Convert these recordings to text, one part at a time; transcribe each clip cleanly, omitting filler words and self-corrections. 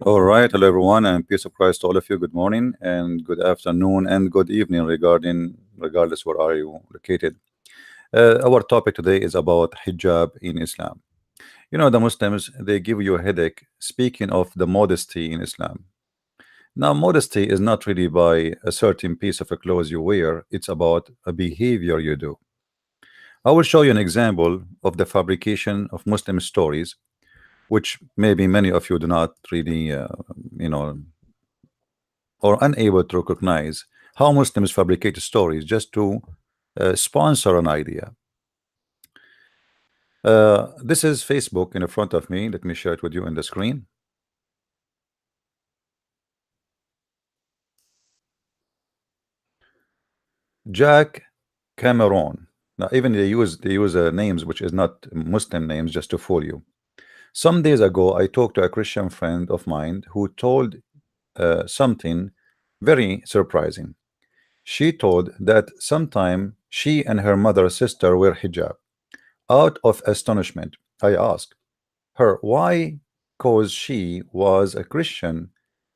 All right, hello everyone, and peace of Christ to all of you. Good morning and good afternoon and good evening, regardless where are you located. Our topic today is about hijab in Islam. You know, the Muslims they give you a headache speaking of the modesty in Islam. Now, modesty is not really by a certain piece of a clothes you wear; it's about a behavior you do. I will show you an example of the fabrication of Muslim stories, which maybe many of you do not really, you know, or unable to recognize how Muslims fabricate stories just to sponsor an idea. This is Facebook in front of me. Let me share it with you on the screen. Jack Cameron. Now, even they use names which is not Muslim names just to fool you. Some days ago, I talked to a Christian friend of mine who told something very surprising. She told that sometime she and her mother sister wear hijab. Out of astonishment, I asked her why, cause she was a Christian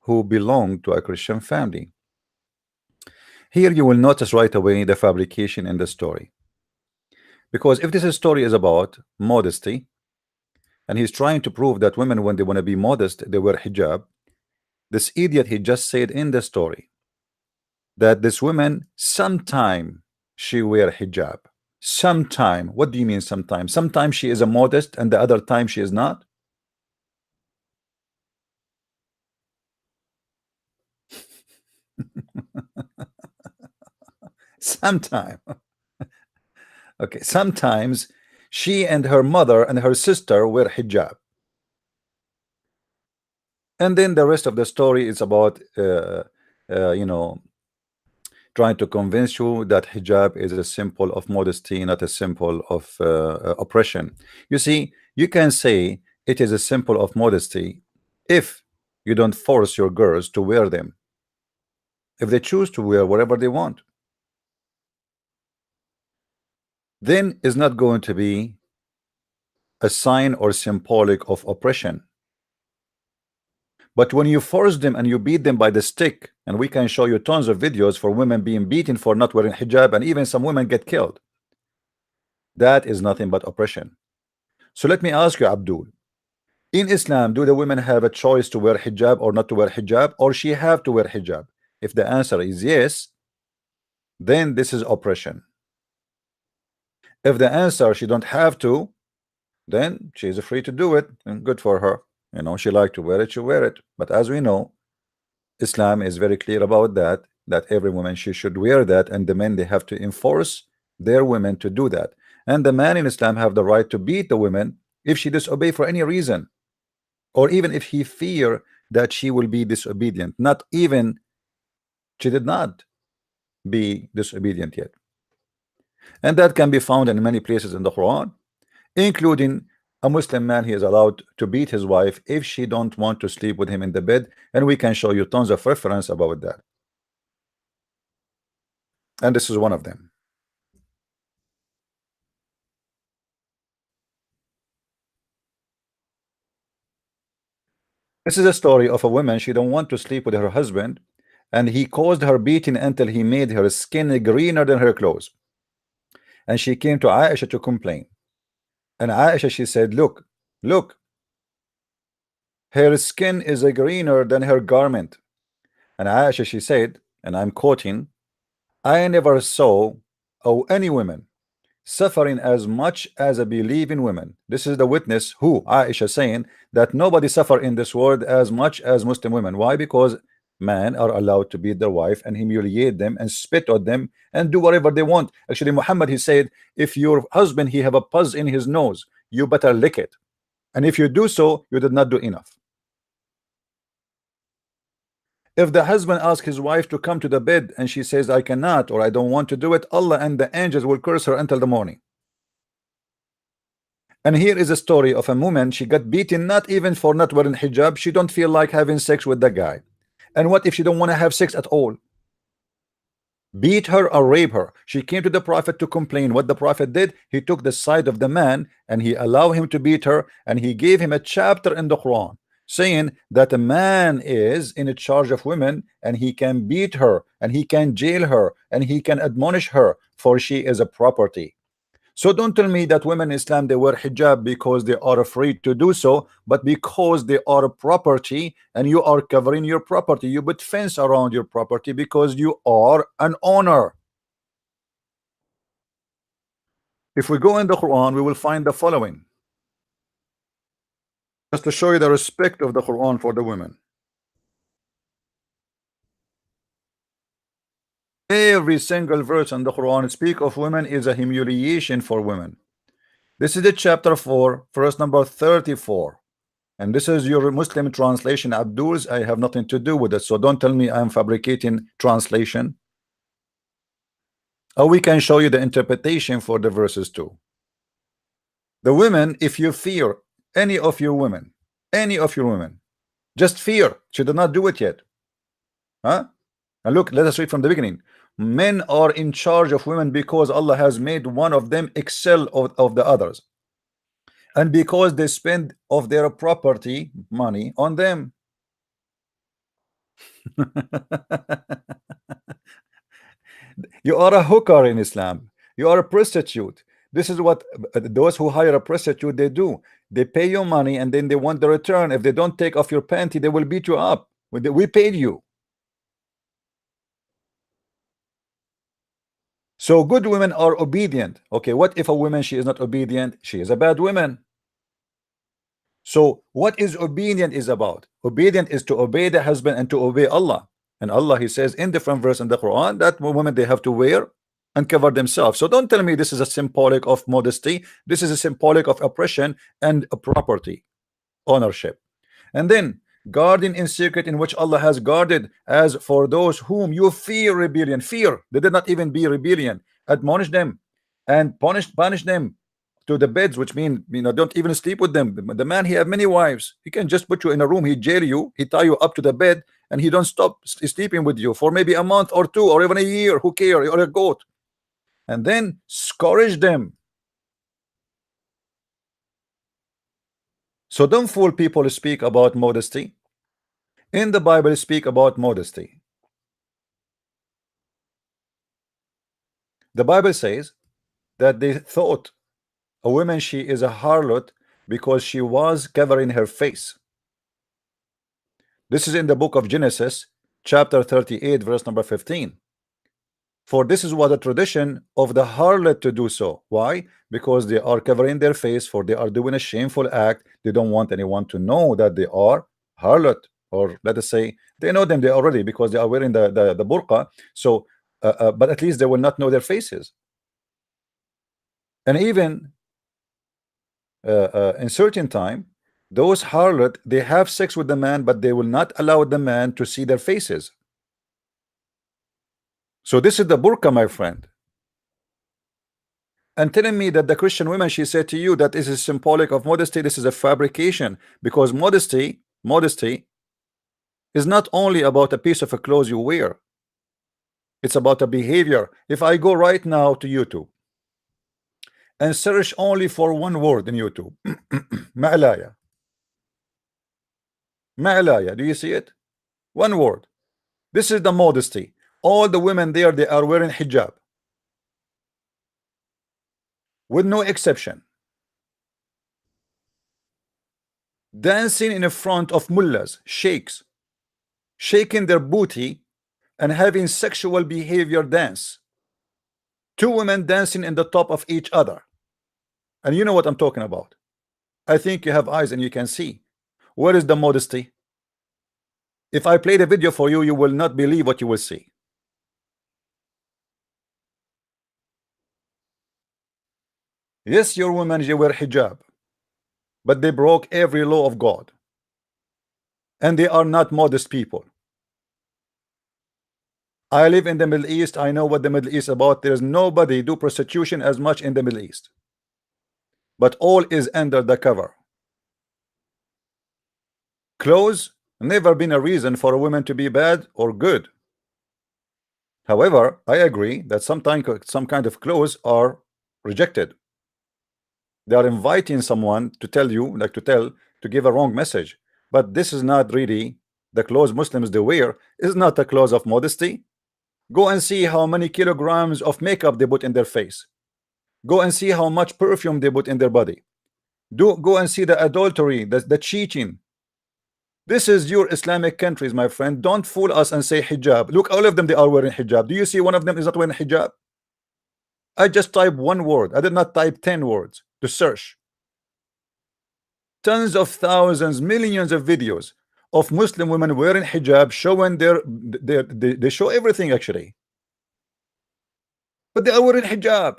who belonged to a Christian family. Here you will notice right away the fabrication in the story. Because if this story is about modesty, and he's trying to prove that women, when they want to be modest, they wear hijab, this idiot, he just said in the story that this woman, sometime she wear hijab. Sometime. What do you mean sometime? Sometimes she is a modest and the other time she is not? Sometime. Okay, sometimes she and her mother and her sister wear hijab. And then the rest of the story is about you know, trying to convince you that hijab is a symbol of modesty, not a symbol of oppression. You see, you can say it is a symbol of modesty if you don't force your girls to wear them, if they choose to wear whatever they want, then it's not going to be a sign or symbolic of oppression. But when you force them and you beat them by the stick, and we can show you tons of videos for women being beaten for not wearing hijab, and even some women get killed, that is nothing but oppression. So let me ask you, Abdul, in Islam, do the women have a choice to wear hijab or not to wear hijab, or she have to wear hijab? If the answer is yes, then this is oppression. If the answer she don't have to, then she is free to do it, and good for her. You know, she like to wear it, she wear it. But as we know, Islam is very clear about that every woman she should wear that, and the men they have to enforce their women to do that. And the man in Islam have the right to beat the women if she disobey for any reason, or even if he fear that she will be disobedient. Not even she did not be disobedient yet. And that can be found in many places in the Quran, including a Muslim man, he is allowed to beat his wife if she don't want to sleep with him in the bed, and we can show you tons of reference about that. And this is one of them. This is a story of a woman, she don't want to sleep with her husband, and he caused her beating until he made her skin greener than her clothes. And she came to Aisha to complain. And Aisha, she said, look, her skin is greener than her garment. And Aisha, she said, and I'm quoting, I never saw any women suffering as much as a believing women. This is the witness who Aisha saying that nobody suffer in this world as much as Muslim women. Why? Because men are allowed to beat their wife and humiliate them and spit on them and do whatever they want. Actually, Muhammad, he said, if your husband he have a pus in his nose, you better lick it, and if you do so, you did not do enough. If the husband asks his wife to come to the bed and she says I cannot or I don't want to do it, Allah and the angels will curse her until the morning. And here is a story of a woman, she got beaten not even for not wearing hijab. She don't feel like having sex with the guy. And what if she don't want to have sex at all? Beat her or rape her. She came to the Prophet to complain. What the Prophet did, he took the side of the man and he allowed him to beat her, and he gave him a chapter in the Quran saying that a man is in charge of women and he can beat her and he can jail her and he can admonish her, for she is a property. So don't tell me that women in Islam they wear hijab because they are afraid to do so, but because they are a property and you are covering your property. You put fence around your property because you are an owner. If we go in the Quran, we will find the following, just to show you the respect of the Quran for the women. Every single verse in the Quran speak of women is a humiliation for women. This is the chapter 4, verse number 34. And this is your Muslim translation, Abdul's. I have nothing to do with it, so don't tell me I'm fabricating translation. Or we can show you the interpretation for the verses too. The women, if you fear any of your women, just fear. She did not do it yet. Huh? And look, let us read from the beginning. Men are in charge of women because Allah has made one of them excel of the others, and because they spend of their property money on them. You are a hooker in Islam. You are a prostitute. This is what those who hire a prostitute they do. They pay you money and then they want the return. If they don't take off your panty, they will beat you up. We paid you. So good women are obedient. Okay, what if a woman she is not obedient? She is a bad woman. So what is obedient is about? Obedient is to obey the husband and to obey Allah. And Allah, he says in different verse in the Quran that women they have to wear and cover themselves. So don't tell me this is a symbolic of modesty. This is a symbolic of oppression and a property ownership. And then guarding in secret, in which Allah has guarded, as for those whom you fear rebellion. Fear, they did not even be rebellion. Admonish them and punish them to the beds, which mean, don't even sleep with them. The man, he have many wives. He can just put you in a room, he jail you, he tie you up to the bed, and he don't stop sleeping with you for maybe a month or two or even a year. Who care? Or a goat. And then scourge them. So don't fool people who speak about modesty. In the Bible speak about modesty. The Bible says that they thought a woman she is a harlot because she was covering her face. This is in the book of Genesis chapter 38 verse number 15. For this is what the tradition of the harlot to do so. Why? Because they are covering their face, for they are doing a shameful act. They don't want anyone to know that they are harlot, or let us say they know them they already because they are wearing the burqa. So but at least they will not know their faces. And even in certain time, those harlot they have sex with the man, but they will not allow the man to see their faces. So this is the burqa, my friend. And telling me that the Christian women, she said to you that this is symbolic of modesty, this is a fabrication, because modesty is not only about a piece of a clothes you wear. It's about a behavior. If I go right now to YouTube and search only for one word in YouTube, ma'alaya, do you see it? One word. This is the modesty. All the women there, they are wearing hijab, with no exception, dancing in front of mullahs, sheikhs, shaking their booty and having sexual behavior dance. Two women dancing in the top of each other. And you know what I'm talking about. I think you have eyes and you can see. Where is the modesty? If I play the video for you, you will not believe what you will see. Yes, your women, they wear hijab, but they broke every law of God, and they are not modest people. I live in the Middle East. I know what the Middle East is about. There's nobody do prostitution as much in the Middle East, but all is under the cover. Clothes never been a reason for a woman to be bad or good. However, I agree that sometimes some kind of clothes are rejected. They are inviting someone to tell you, to give a wrong message. But this is not really the clothes Muslims they wear, is not a clothes of modesty. Go and see how many kilograms of makeup they put in their face. Go and see how much perfume they put in their body. Go and see the adultery, the cheating. This is your Islamic countries, my friend. Don't fool us and say hijab. Look, all of them, they are wearing hijab. Do you see one of them is not wearing hijab? I just type one word. I did not type 10 words to search. Tons of thousands, millions of videos of Muslim women wearing hijab, showing they show everything actually. But they are wearing hijab.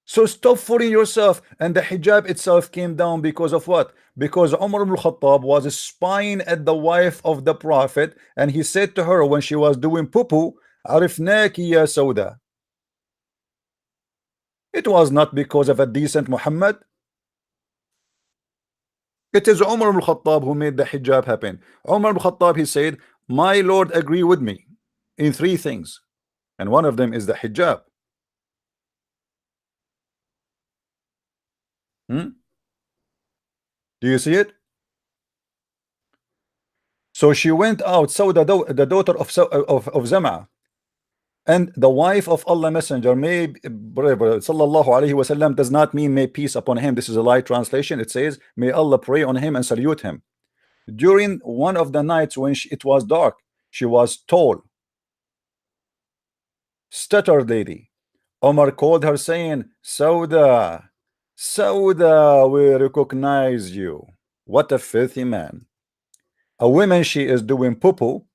So stop fooling yourself. And the hijab itself came down because of what? Because Umar ibn Khattab was spying at the wife of the Prophet, and he said to her when she was doing poo-poo, Arifnaki ya Sauda. It was not because of a decent Muhammad. It is Umar ibn Khattab who made the hijab happen. Umar ibn Khattab, he said, my Lord agree with me in three things, and one of them is the hijab. Do you see it? So she went out, Sauda, the daughter of Zama, and the wife of Allah Messenger, may sallallahu alaihi wasallam does not mean may peace upon him. This is a light translation. It says may Allah pray on him and salute him. During one of the nights when it was dark, she was tall, stuttered lady. Omar called her saying, Sauda, Sauda, we recognize you. What a filthy man. A woman, she is doing poo-poo.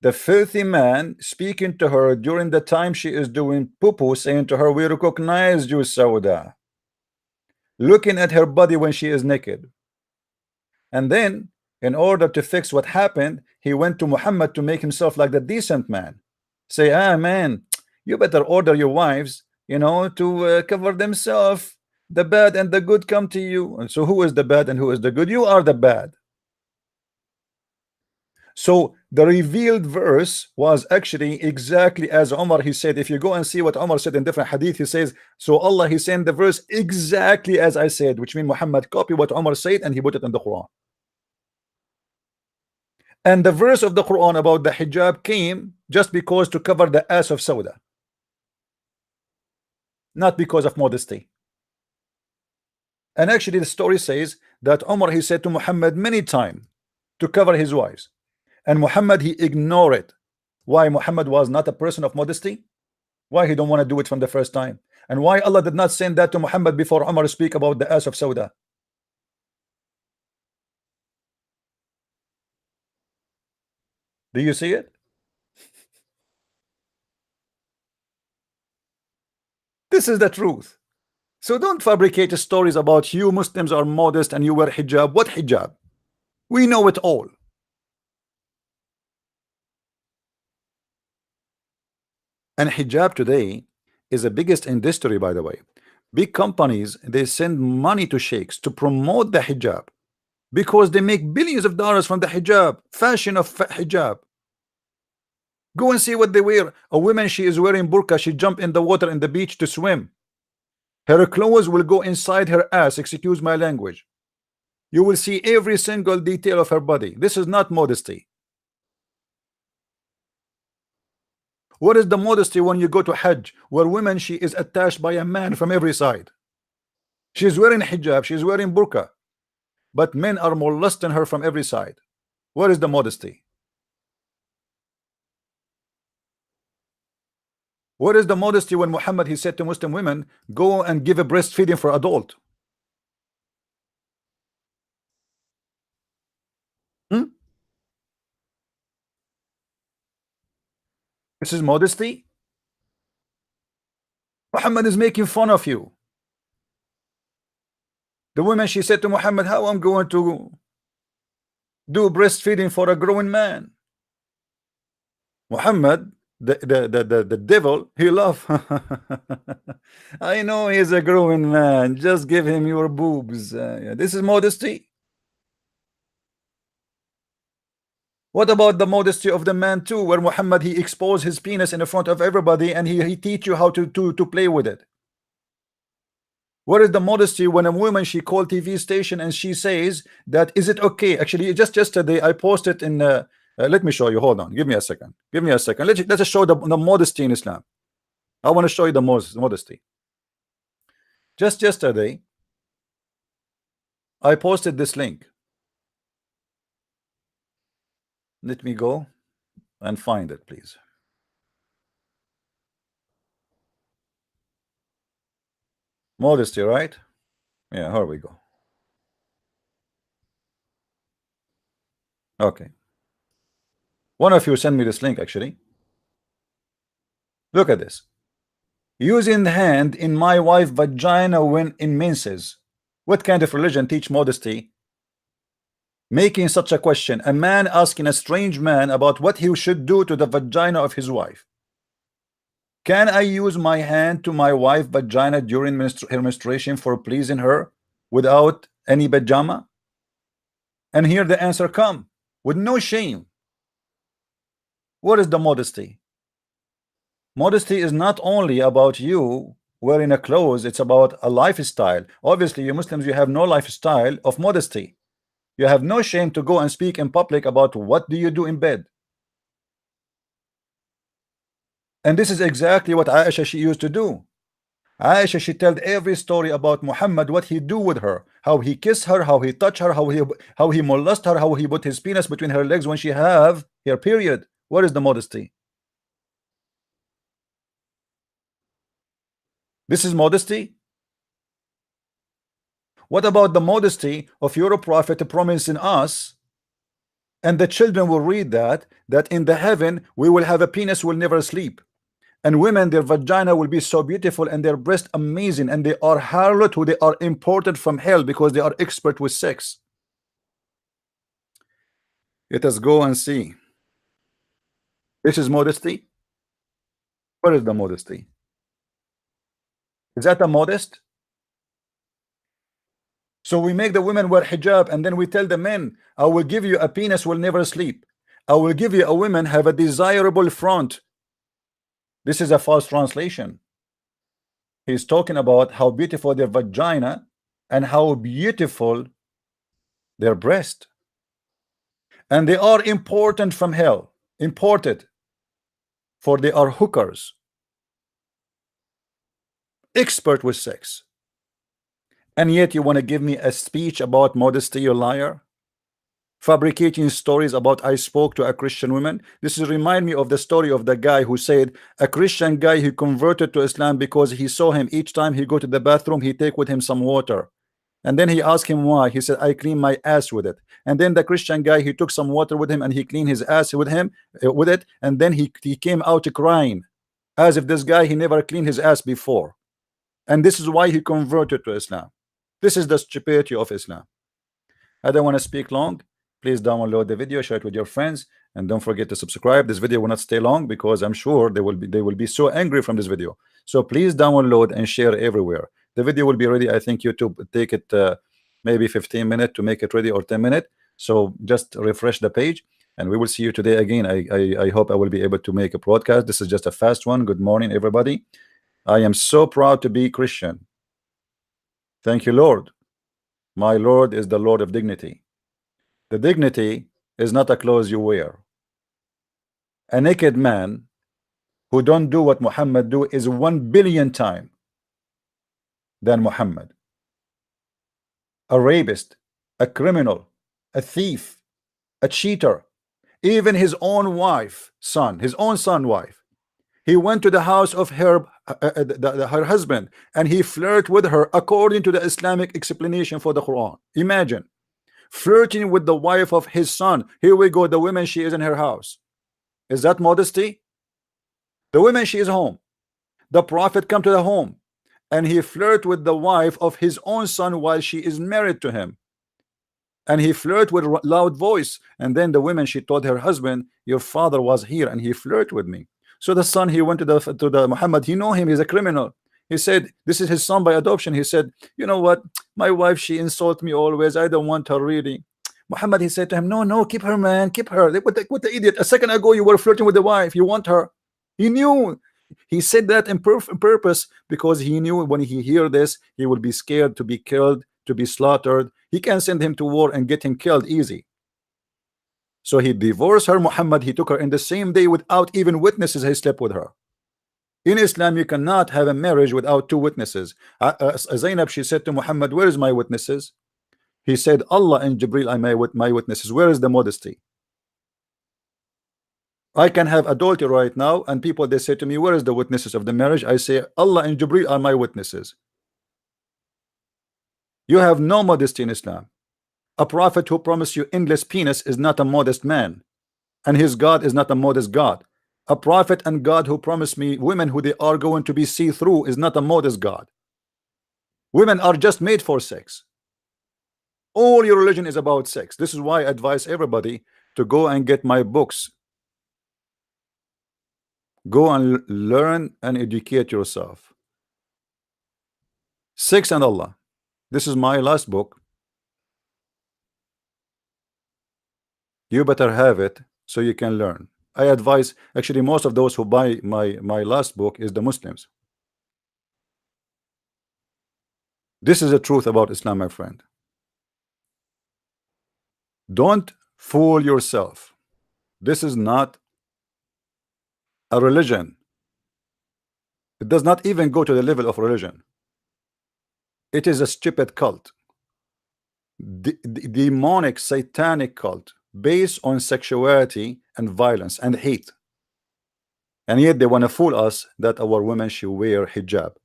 The filthy man speaking to her during the time she is doing poo-poo, saying to her, we recognize you, Sauda. Looking at her body when she is naked. And then, in order to fix what happened, he went to Muhammad to make himself like the decent man. Say, man, you better order your wives, to cover themselves. The bad and the good come to you. And so who is the bad and who is the good? You are the bad. So the revealed verse was actually exactly as Umar, he said. If you go and see what Umar said in different hadith, he says, so Allah, he sent the verse exactly as I said, which means Muhammad copied what Umar said and he put it in the Quran. And the verse of the Quran about the hijab came just because to cover the ass of Sauda, not because of modesty. And actually the story says that Umar, he said to Muhammad many times to cover his wives, and Muhammad, he ignored it. Why? Muhammad was not a person of modesty. Why he don't want to do it from the first time? And why Allah did not send that to Muhammad before Umar speak about the ass of Sauda? Do you see it? This is the truth. So don't fabricate stories about you Muslims are modest and you wear hijab. What hijab? We know it all. And hijab today is the biggest industry, by the way. Big companies, they send money to sheikhs to promote the hijab because they make billions of dollars from the hijab, fashion of hijab. Go and see what they wear. A woman, she is wearing burqa, she jump in the water in the beach to swim. Her clothes will go inside her ass, excuse my language. You will see every single detail of her body. This is not modesty. What is the modesty when you go to Hajj, where women, she is attached by a man from every side? She's wearing hijab, she's wearing burqa, but men are molesting her from every side. What is the modesty? What is the modesty when Muhammad, he said to Muslim women, go and give a breastfeeding for adult? This is modesty. Muhammad is making fun of you. The woman, she said to Muhammad, how I'm going to do breastfeeding for a growing man? Muhammad, the devil, he laughed. I know he's a growing man, just give him your boobs. Yeah, this is modesty. What about the modesty of the man too, where Muhammad, he exposed his penis in front of everybody and he teach you how to play with it? Where is the modesty when a woman she called TV station and she says that is it okay? Actually, just yesterday I posted in. Let me show you. Hold on. Give me a second. Give me a second. Let's show the modesty in Islam. I want to show you the modesty. Just yesterday, I posted this link. Let me go and find it, please. Modesty, right? Yeah, here we go. Okay. One of you sent me this link, actually. Look at this. Using the hand in my wife vagina when in menses. What kind of religion teach modesty? Making such a question. A man asking a strange man about what he should do to the vagina of his wife. Can I use my hand to my wife vagina during her menstruation for pleasing her without any pajama? And here the answer come with no shame. What is the modesty? Modesty is not only about you wearing a clothes, it's about a lifestyle. Obviously, you Muslims, you have no lifestyle of modesty. You have no shame to go and speak in public about what do you do in bed. And this is exactly what Aisha she used to do. Aisha she told every story about Muhammad, what he do with her, how he kissed her, how he touched her, how he molest her, how he put his penis between her legs when she have her period. What is the modesty? This is modesty. What about the modesty of your prophet promising us, and the children will read that in the heaven we will have a penis will never sleep, and women their vagina will be so beautiful and their breast amazing, and they are harlot who they are imported from hell because they are expert with sex. Let us go and see. This is modesty. Where is the modesty? Is that a modest? So we make the women wear hijab, and then we tell the men, I will give you a penis will never sleep. I will give you a woman have a desirable front. This is a false translation. He's talking about how beautiful their vagina and how beautiful their breast. And they are important from hell, imported, for they are hookers, expert with sex. And yet you want to give me a speech about modesty, you liar? Fabricating stories about I spoke to a Christian woman. This is remind me of the story of the guy who said a Christian guy who converted to Islam because he saw him each time he go to the bathroom, he take with him some water. And then he asked him why. He said, I clean my ass with it. And then the Christian guy, he took some water with him and he cleaned his ass with him with it. And then he came out crying as if this guy he never cleaned his ass before. And this is why he converted to Islam. This is the stupidity of Islam. I don't want to speak long. Please download the video, share it with your friends, and don't forget to subscribe. This video will not stay long because I'm sure they will be so angry from this video. So please download and share everywhere. The video will be ready. I think YouTube take it maybe 15 minutes to make it ready, or 10 minutes. So just refresh the page and we will see you today again. I hope I will be able to make a broadcast. This is just a fast one. Good morning, everybody. I am so proud to be Christian. Thank you, Lord. My Lord is the Lord of dignity. The dignity is not a clothes you wear. A naked man who don't do what Muhammad do is 1 billion times than Muhammad. A rapist, a criminal, a thief, a cheater, even his own wife, his own son wife. He went to the house of her husband and he flirted with her according to the Islamic explanation for the Quran. Imagine flirting with the wife of his son. Here we go, the woman she is in her house. Is that modesty? The woman she is home. The prophet come to the home and he flirt with the wife of his own son while she is married to him. And he flirt with loud voice. And then the woman she told her husband, your father was here and he flirt with me. So the son he went to the Muhammad, he know him, he's a criminal. He said this is his son by adoption. He said, you know what, my wife she insult me always, I don't want her really. Muhammad he said to him, no, keep her, man, keep her. What the idiot, a second ago you were flirting with the wife, you want her. He knew He said that in purpose because he knew when he hear this, he will be scared to be killed, to be slaughtered. He can send him to war and get him killed easy. So he divorced her, Muhammad. He took her in the same day without even witnesses. He slept with her. In Islam, you cannot have a marriage without two witnesses. Zainab, she said to Muhammad, where is my witnesses? He said, Allah and Jibril are my witnesses. Where is the modesty? I can have adultery right now, and people, they say to me, where is the witnesses of the marriage? I say, Allah and Jibril are my witnesses. You have no modesty in Islam. A prophet who promised you endless penis is not a modest man, and his God is not a modest God. A prophet and God who promised me women who they are going to be see-through is not a modest God. Women are just made for sex. All your religion is about sex. This is why I advise everybody to go and get my books. Go and learn and educate yourself. Sex and Allah. This is my last book. You better have it so you can learn. I advise, actually most of those who buy my last book is the Muslims. This is the truth about Islam, my friend. Don't fool yourself. This is not a religion. It does not even go to the level of religion. It is a stupid cult. Demonic, satanic cult based on sexuality and violence and hate. And yet they want to fool us that our women should wear hijab.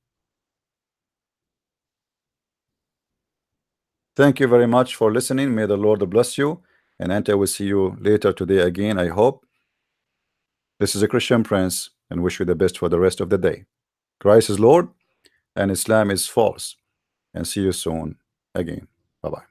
Thank you very much for listening. May the Lord bless you. And I will see you later today again, I hope. This is a Christian Prince, and wish you the best for the rest of the day. Christ is Lord and Islam is false. And see you soon again. Bye-bye.